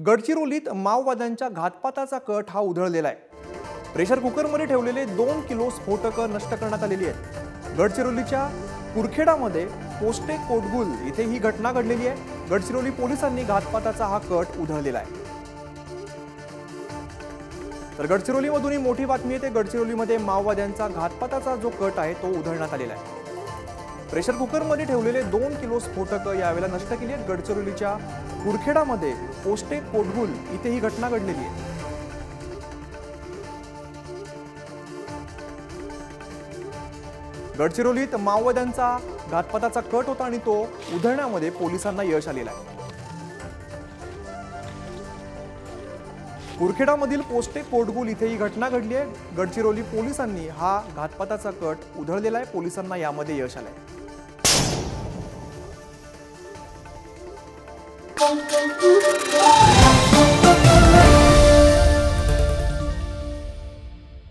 गडचिरोलीत माओवाद्यांच्या घातपाताचा कट हा उधळलेला आहे। प्रेशर कुकरमध्ये ठेवलेले 2 किलो स्फोटकं नष्ट करण्यात आलेली आहेत। गडचिरोलीच्या कुरखेडामध्ये पोस्टे कोटगुल इथे ही घटना घडलेली आहे। गडचिरोली पोलिसांनी घातपाताचा हा कट उधळलेला आहे। तर गडचिरोलीमधून ही मोठी बातमी येते। गडचिरोलीमध्ये माओवाद्यांचा घातपाताचा जो कट आहे तो उधळण्यात आलेला आहे। प्रेशर कुकरमध्ये ठेवलेले 2 किलो स्फोटकं यावेळेला नष्ट केली आहेत। गडचिरोलीच्या कुरखेडामध्ये पोस्टे कोटगुल इथे ही घटना घडलेली आहे। गडचिरोलीत माओवाद्यांचा घातपाताचा कट होता आणि तो उधळण्यामध्ये पोलिसांना यश आलेलं आहे। कुरखेडामधील पोस्टे कोटगुल इथे ही घटना घडली आहे। गडचिरोली पोलिसांनी हा घातपाताचा कट उधळलेला आहे। पोलिसांना यामध्ये यश आलंय।